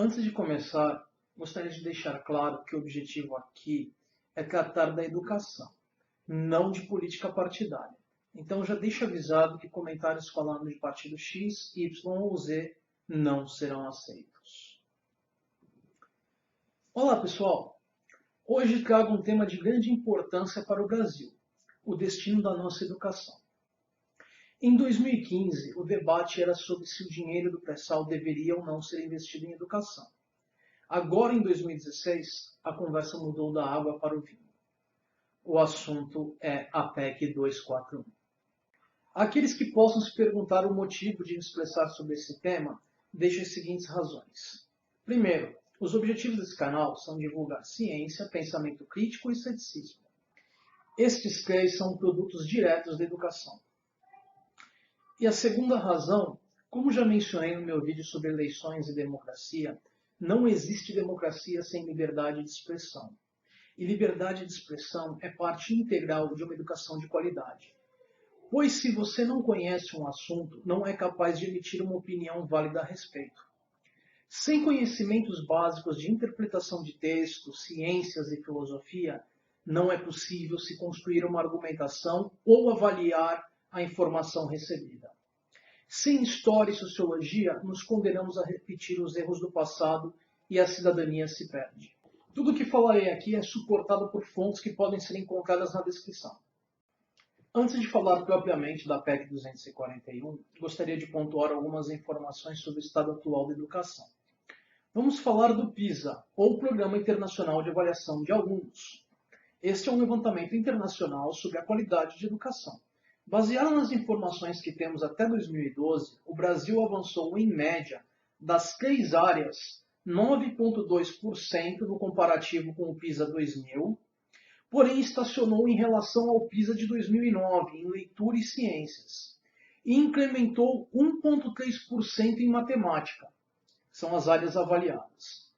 Antes de começar, gostaria de deixar claro que o objetivo aqui é tratar da educação, não de política partidária. Então já deixo avisado que comentários falando de partido X, Y ou Z não serão aceitos. Olá pessoal, hoje trago um tema de grande importância para o Brasil, o destino da nossa educação. Em 2015, o debate era sobre se o dinheiro do pré-sal deveria ou não ser investido em educação. Agora, em 2016, a conversa mudou da água para o vinho. O assunto é a PEC 241. Aqueles que possam se perguntar o motivo de me expressar sobre esse tema, deixo as seguintes razões. Primeiro, os objetivos desse canal são divulgar ciência, pensamento crítico e ceticismo. Estes três são produtos diretos da educação. E a segunda razão, como já mencionei no meu vídeo sobre eleições e democracia, não existe democracia sem liberdade de expressão. E liberdade de expressão é parte integral de uma educação de qualidade. Pois se você não conhece um assunto, não é capaz de emitir uma opinião válida a respeito. Sem conhecimentos básicos de interpretação de textos, ciências e filosofia, não é possível se construir uma argumentação ou avaliar a informação recebida. Sem história e sociologia, nos condenamos a repetir os erros do passado e a cidadania se perde. Tudo o que falarei aqui é suportado por fontes que podem ser encontradas na descrição. Antes de falar propriamente da PEC 241, gostaria de pontuar algumas informações sobre o estado atual da educação. Vamos falar do PISA, ou Programa Internacional de Avaliação de Alunos. Este é um levantamento internacional sobre a qualidade de educação. Baseado nas informações que temos até 2012, o Brasil avançou, em média, das três áreas, 9,2% no comparativo com o PISA 2000, porém estacionou em relação ao PISA de 2009, em leitura e ciências, e incrementou 1,3% em matemática, que são as áreas avaliadas.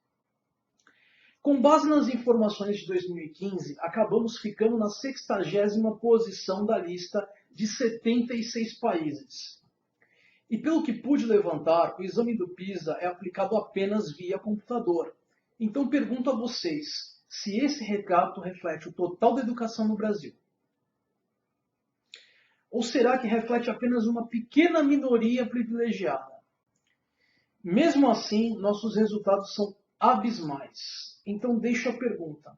Com base nas informações de 2015, acabamos ficando na 60ª posição da lista de 76 países. E pelo que pude levantar, o exame do PISA é aplicado apenas via computador. Então pergunto a vocês, se esse retrato reflete o total da educação no Brasil? Ou será que reflete apenas uma pequena minoria privilegiada? Mesmo assim, nossos resultados são abismais. Então deixo a pergunta,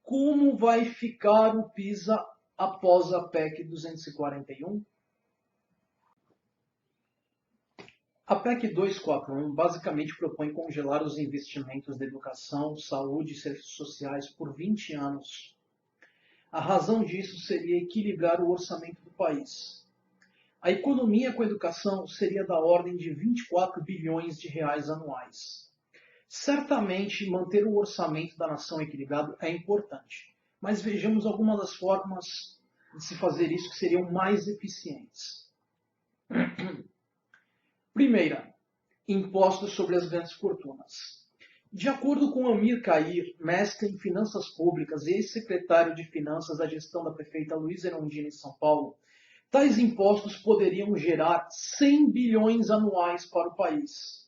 como vai ficar o PISA após a PEC 241? A PEC 241 basicamente propõe congelar os investimentos da educação, saúde e serviços sociais por 20 anos. A razão disso seria equilibrar o orçamento do país. A economia com a educação seria da ordem de 24 bilhões de reais anuais. Certamente, manter o orçamento da nação equilibrado é importante, mas vejamos algumas das formas de se fazer isso que seriam mais eficientes. Primeira, impostos sobre as grandes fortunas. De acordo com Amir Cair, mestre em finanças públicas e ex-secretário de finanças da gestão da prefeita Luísa Erundina em São Paulo, tais impostos poderiam gerar 100 bilhões anuais para o país.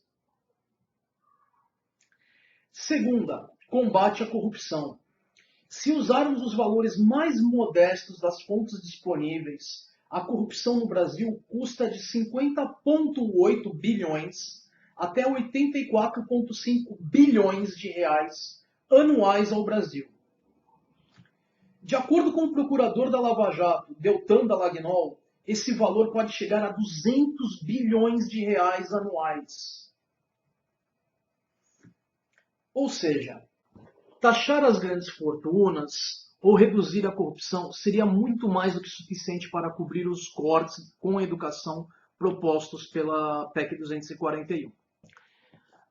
Segunda, combate à corrupção. Se usarmos os valores mais modestos das fontes disponíveis, a corrupção no Brasil custa de 50,8 bilhões até 84,5 bilhões de reais anuais ao Brasil. De acordo com o procurador da Lava Jato, Deltan Dallagnol, esse valor pode chegar a 200 bilhões de reais anuais. Ou seja, taxar as grandes fortunas ou reduzir a corrupção seria muito mais do que suficiente para cobrir os cortes com a educação propostos pela PEC 241.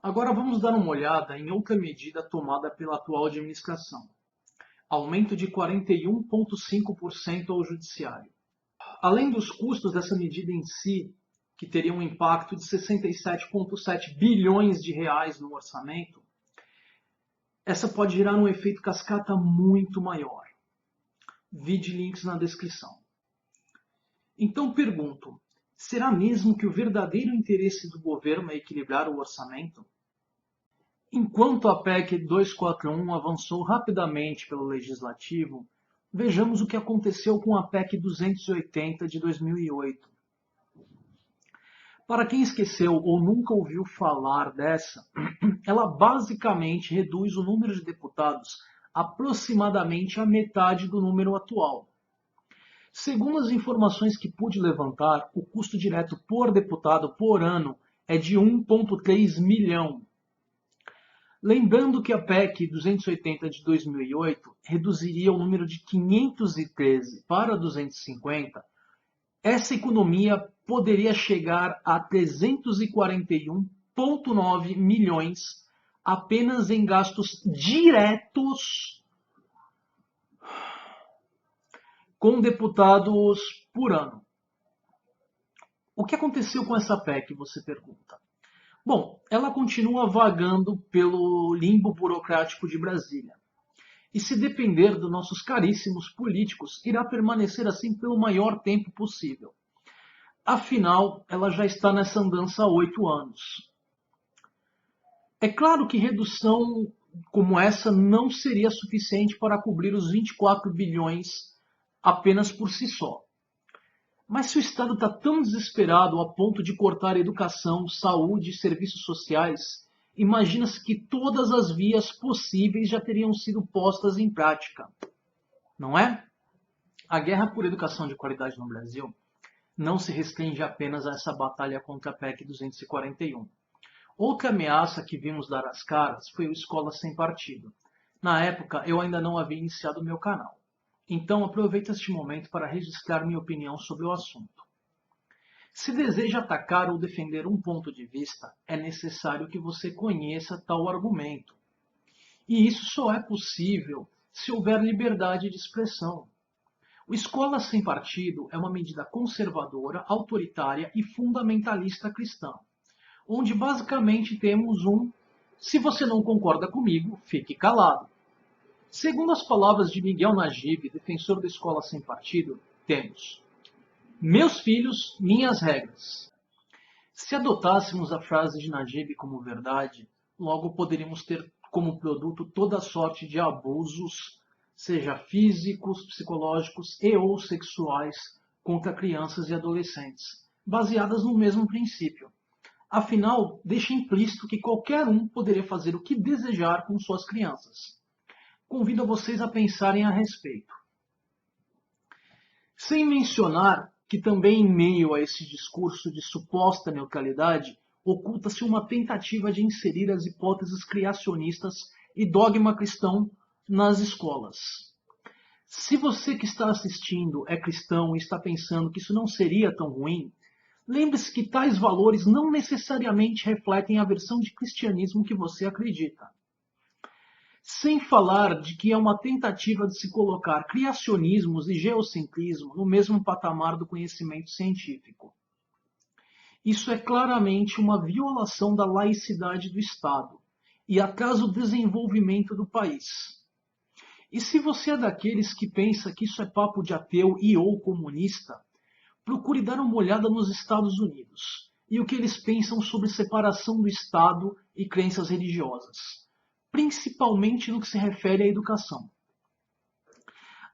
Agora vamos dar uma olhada em outra medida tomada pela atual administração. Aumento de 41,5% ao judiciário. Além dos custos dessa medida em si, que teria um impacto de 67,7 bilhões de reais no orçamento, essa pode gerar um efeito cascata muito maior. Vide links na descrição. Então pergunto, será mesmo que o verdadeiro interesse do governo é equilibrar o orçamento? Enquanto a PEC 241 avançou rapidamente pelo Legislativo, vejamos o que aconteceu com a PEC 280 de 2008. Para quem esqueceu ou nunca ouviu falar dessa, ela basicamente reduz o número de deputados aproximadamente à metade do número atual. Segundo as informações que pude levantar, o custo direto por deputado por ano é de 1,3 milhão. Lembrando que a PEC 280 de 2008 reduziria o número de 513 para 250, essa economia poderia chegar a 341,9 milhões apenas em gastos diretos com deputados por ano. O que aconteceu com essa PEC, você pergunta? Bom, ela continua vagando pelo limbo burocrático de Brasília. E se depender dos nossos caríssimos políticos, irá permanecer assim pelo maior tempo possível. Afinal, ela já está nessa andança há 8 anos. É claro que redução como essa não seria suficiente para cobrir os 24 bilhões apenas por si só. Mas se o Estado está tão desesperado a ponto de cortar educação, saúde e serviços sociais, imagina-se que todas as vias possíveis já teriam sido postas em prática. Não é? A guerra por educação de qualidade no Brasil não se restringe apenas a essa batalha contra a PEC 241. Outra ameaça que vimos dar as caras foi o Escola Sem Partido. Na época, eu ainda não havia iniciado o meu canal. Então, aproveito este momento para registrar minha opinião sobre o assunto. Se deseja atacar ou defender um ponto de vista, é necessário que você conheça tal argumento. E isso só é possível se houver liberdade de expressão. O Escola Sem Partido é uma medida conservadora, autoritária e fundamentalista cristã, onde basicamente temos se você não concorda comigo, fique calado. Segundo as palavras de Miguel Najib, defensor da Escola Sem Partido, temos: meus filhos, minhas regras. Se adotássemos a frase de Najib como verdade, logo poderíamos ter como produto toda sorte de abusos, seja físicos, psicológicos e ou sexuais, contra crianças e adolescentes, baseadas no mesmo princípio. Afinal, deixa implícito que qualquer um poderia fazer o que desejar com suas crianças. Convido vocês a pensarem a respeito. Sem mencionar que também em meio a esse discurso de suposta neutralidade, oculta-se uma tentativa de inserir as hipóteses criacionistas e dogma cristão nas escolas. Se você que está assistindo é cristão e está pensando que isso não seria tão ruim, lembre-se que tais valores não necessariamente refletem a versão de cristianismo que você acredita. Sem falar de que é uma tentativa de se colocar criacionismos e geocentrismo no mesmo patamar do conhecimento científico. Isso é claramente uma violação da laicidade do Estado e atrasa o desenvolvimento do país. E se você é daqueles que pensa que isso é papo de ateu e ou comunista, procure dar uma olhada nos Estados Unidos e o que eles pensam sobre separação do Estado e crenças religiosas, principalmente no que se refere à educação.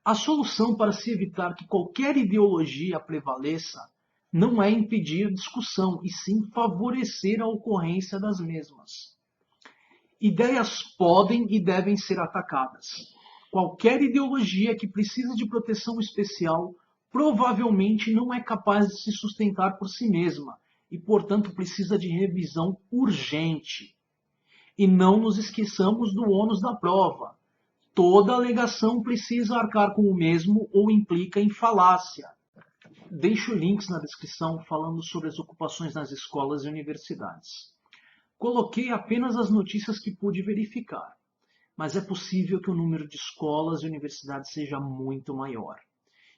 A solução para se evitar que qualquer ideologia prevaleça não é impedir discussão, e sim favorecer a ocorrência das mesmas. Ideias podem e devem ser atacadas. Qualquer ideologia que precise de proteção especial provavelmente não é capaz de se sustentar por si mesma e, portanto, precisa de revisão urgente. E não nos esqueçamos do ônus da prova. Toda alegação precisa arcar com o mesmo ou implica em falácia. Deixo links na descrição falando sobre as ocupações nas escolas e universidades. Coloquei apenas as notícias que pude verificar, mas é possível que o número de escolas e universidades seja muito maior.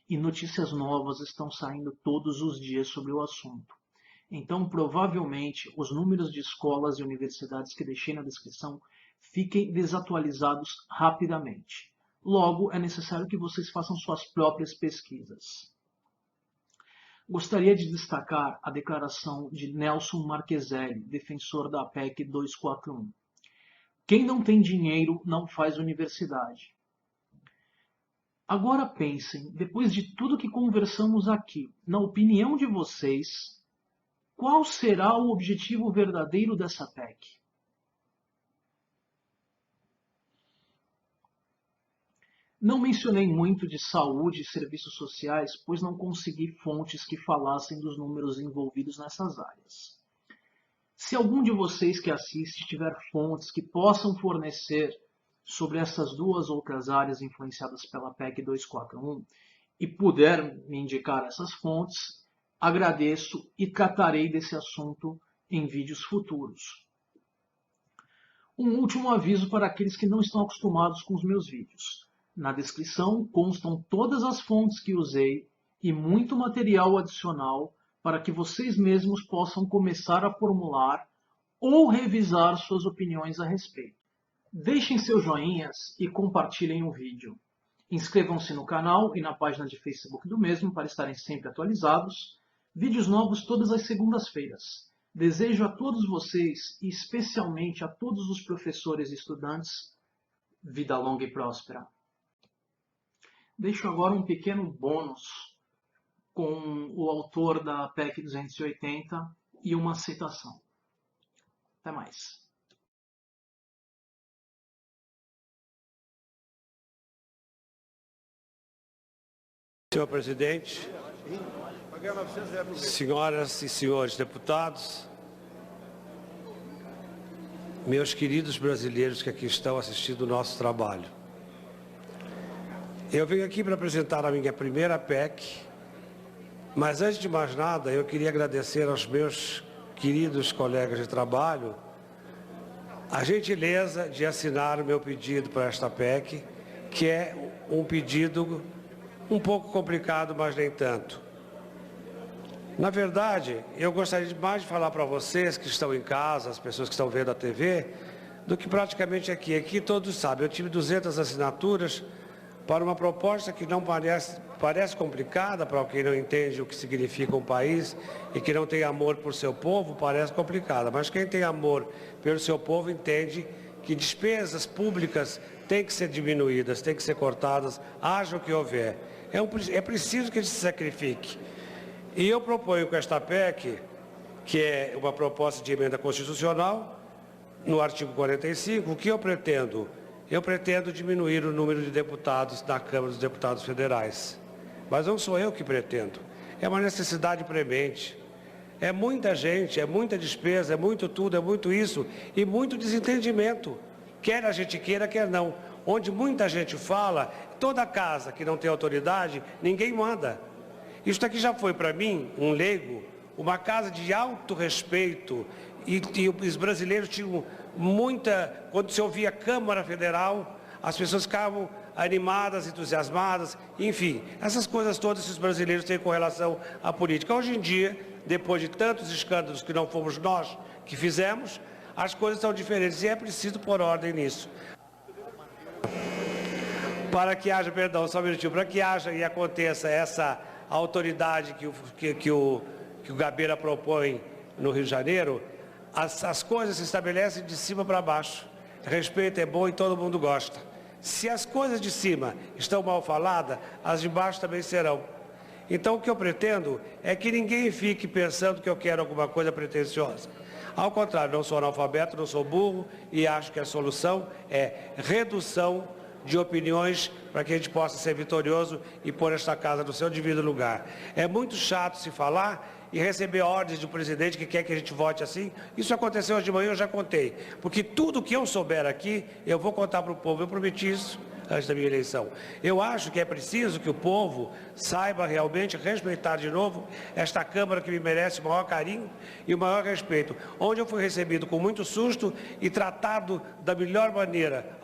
E notícias novas estão saindo todos os dias sobre o assunto. Então, provavelmente, os números de escolas e universidades que deixei na descrição fiquem desatualizados rapidamente. Logo, é necessário que vocês façam suas próprias pesquisas. Gostaria de destacar a declaração de Nelson Marcheselli, defensor da PEC 241. Quem não tem dinheiro não faz universidade. Agora pensem, depois de tudo que conversamos aqui, na opinião de vocês, qual será o objetivo verdadeiro dessa PEC? Não mencionei muito de saúde e serviços sociais, pois não consegui fontes que falassem dos números envolvidos nessas áreas. Se algum de vocês que assiste tiver fontes que possam fornecer sobre essas duas outras áreas influenciadas pela PEC 241 e puder me indicar essas fontes, agradeço e tratarei desse assunto em vídeos futuros. Um último aviso para aqueles que não estão acostumados com os meus vídeos. Na descrição constam todas as fontes que usei e muito material adicional para que vocês mesmos possam começar a formular ou revisar suas opiniões a respeito. Deixem seus joinhas e compartilhem o vídeo. Inscrevam-se no canal e na página de Facebook do mesmo para estarem sempre atualizados. Vídeos novos todas as segundas-feiras. Desejo a todos vocês, e especialmente a todos os professores e estudantes, vida longa e próspera. Deixo agora um pequeno bônus com o autor da PEC 280 e uma citação. Até mais. Senhor presidente, senhoras e senhores deputados, meus queridos brasileiros que aqui estão assistindo o nosso trabalho. Eu venho aqui para apresentar a minha primeira PEC, mas antes de mais nada eu queria agradecer aos meus queridos colegas de trabalho a gentileza de assinar o meu pedido para esta PEC, que é um pedido um pouco complicado, mas nem tanto. Na verdade, eu gostaria mais de falar para vocês que estão em casa, as pessoas que estão vendo a TV, do que praticamente aqui. Aqui todos sabem, eu tive 200 assinaturas para uma proposta que não parece complicada para quem não entende o que significa um país e que não tem amor por seu povo, parece complicada. Mas quem tem amor pelo seu povo entende que despesas públicas têm que ser diminuídas, têm que ser cortadas, haja o que houver. É preciso que a gente se sacrifique. E eu proponho com esta PEC, que é uma proposta de emenda constitucional, no artigo 45, o que eu pretendo? Eu pretendo diminuir o número de deputados na Câmara dos Deputados Federais. Mas não sou eu que pretendo. É uma necessidade premente. É muita gente, é muita despesa, é muito tudo, é muito isso e muito desentendimento. Quer a gente queira, quer não. Onde muita gente fala, toda casa que não tem autoridade, ninguém manda. Isso aqui já foi para mim, um leigo, uma casa de alto respeito e os brasileiros tinham muita... Quando se ouvia Câmara Federal, as pessoas ficavam animadas, entusiasmadas, enfim, essas coisas todas que os brasileiros têm com relação à política. Hoje em dia, depois de tantos escândalos que não fomos nós que fizemos, as coisas são diferentes e é preciso pôr ordem nisso. Para que haja, perdão, só um minutinho, para que haja e aconteça essa autoridade que o Gabeira propõe no Rio de Janeiro, as coisas se estabelecem de cima para baixo. Respeito é bom e todo mundo gosta. Se as coisas de cima estão mal faladas, as de baixo também serão. Então, o que eu pretendo é que ninguém fique pensando que eu quero alguma coisa pretensiosa. Ao contrário, não sou analfabeto, não sou burro e acho que a solução é redução de opiniões para que a gente possa ser vitorioso e pôr esta casa no seu devido lugar. É muito chato se falar e receber ordens do presidente que quer que a gente vote assim. Isso aconteceu hoje de manhã, eu já contei. Porque tudo que eu souber aqui, eu vou contar para o povo. Eu prometi isso antes da minha eleição. Eu acho que é preciso que o povo saiba realmente respeitar de novo esta Câmara que me merece o maior carinho e o maior respeito. Onde eu fui recebido com muito susto e tratado da melhor maneira.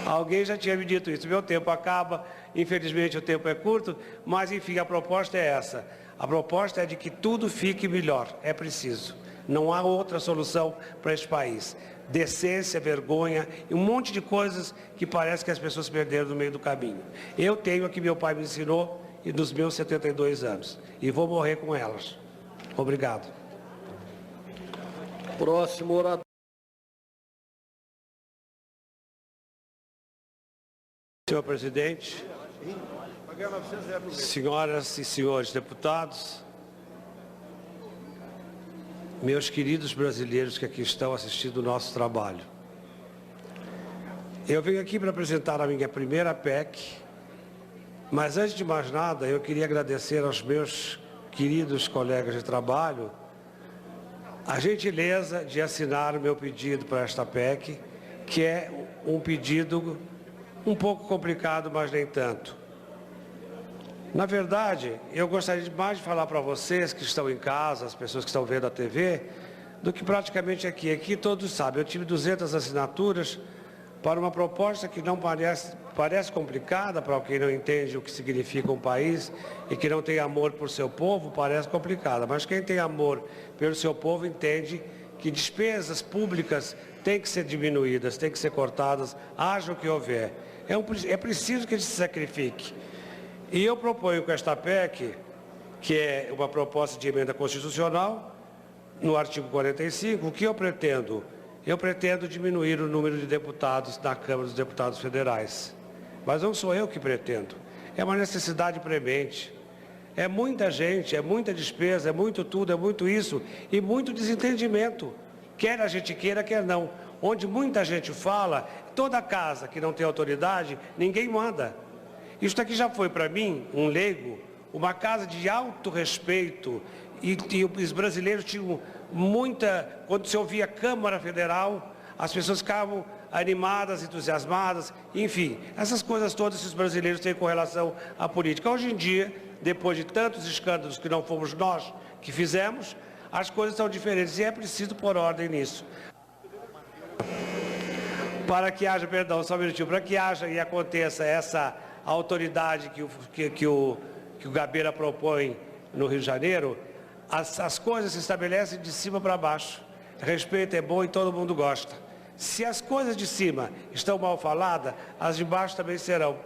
Alguém já tinha me dito isso, meu tempo acaba, infelizmente o tempo é curto, mas enfim, a proposta é essa. A proposta é de que tudo fique melhor, é preciso. Não há outra solução para este país. Decência, vergonha e um monte de coisas que parece que as pessoas perderam no meio do caminho. Eu tenho a que meu pai me ensinou e dos meus 72 anos. E vou morrer com elas. Obrigado. Próximo orador. Senhor presidente, senhoras e senhores deputados, meus queridos brasileiros que aqui estão assistindo o nosso trabalho. Eu venho aqui para apresentar a minha primeira PEC, mas antes de mais nada eu queria agradecer aos meus queridos colegas de trabalho a gentileza de assinar o meu pedido para esta PEC, que é um pedido um pouco complicado, mas nem tanto. Na verdade, eu gostaria mais de falar para vocês que estão em casa, as pessoas que estão vendo a TV, do que praticamente aqui. Aqui todos sabem, eu tive 200 assinaturas para uma proposta que não parece complicada para quem não entende o que significa um país e que não tem amor por seu povo, parece complicada. Mas quem tem amor pelo seu povo entende que despesas públicas têm que ser diminuídas, têm que ser cortadas, haja o que houver. É preciso que a gente se sacrifique. E eu proponho com esta PEC, que é uma proposta de emenda constitucional, no artigo 45, o que eu pretendo? Eu pretendo diminuir o número de deputados na Câmara dos Deputados Federais. Mas não sou eu que pretendo. É uma necessidade premente. É muita gente, é muita despesa, é muito tudo, é muito isso e muito desentendimento. Quer a gente queira, quer não. Onde muita gente fala, toda casa que não tem autoridade, ninguém manda. Isso aqui já foi para mim, um leigo, uma casa de alto respeito e os brasileiros tinham muita... Quando se ouvia Câmara Federal, as pessoas ficavam animadas, entusiasmadas, enfim, essas coisas todas que os brasileiros têm com relação à política. Hoje em dia, depois de tantos escândalos que não fomos nós que fizemos, as coisas são diferentes e é preciso pôr ordem nisso. Para que haja, perdão, só um minutinho, para que haja e aconteça essa autoridade que o Gabeira propõe no Rio de Janeiro, as coisas se estabelecem de cima para baixo. Respeito é bom e todo mundo gosta. Se as coisas de cima estão mal faladas, as de baixo também serão.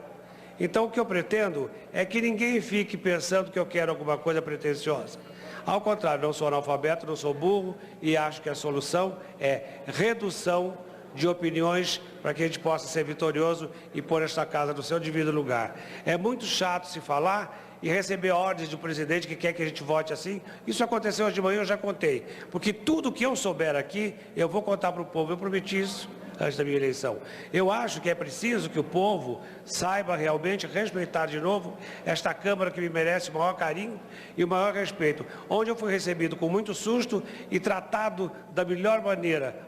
Então o que eu pretendo é que ninguém fique pensando que eu quero alguma coisa pretensiosa. Ao contrário, não sou analfabeto, não sou burro e acho que a solução é redução de opiniões para que a gente possa ser vitorioso e pôr esta casa no seu devido lugar. É muito chato se falar e receber ordens do presidente que quer que a gente vote assim. Isso aconteceu hoje de manhã, eu já contei. Porque tudo que eu souber aqui, eu vou contar para o povo. Eu prometi isso antes da minha eleição. Eu acho que é preciso que o povo saiba realmente respeitar de novo esta Câmara que me merece o maior carinho e o maior respeito. Onde eu fui recebido com muito susto e tratado da melhor maneira.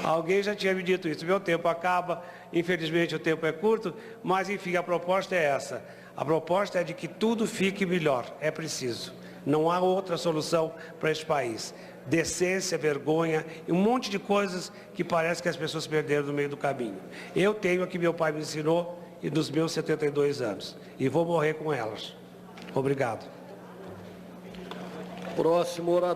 Alguém já tinha me dito isso, meu tempo acaba, infelizmente o tempo é curto, mas enfim, a proposta é essa. A proposta é de que tudo fique melhor, é preciso. Não há outra solução para este país. Decência, vergonha e um monte de coisas que parece que as pessoas perderam no meio do caminho. Eu tenho a que meu pai me ensinou e dos meus 72 anos. E vou morrer com elas. Obrigado. Próximo orador.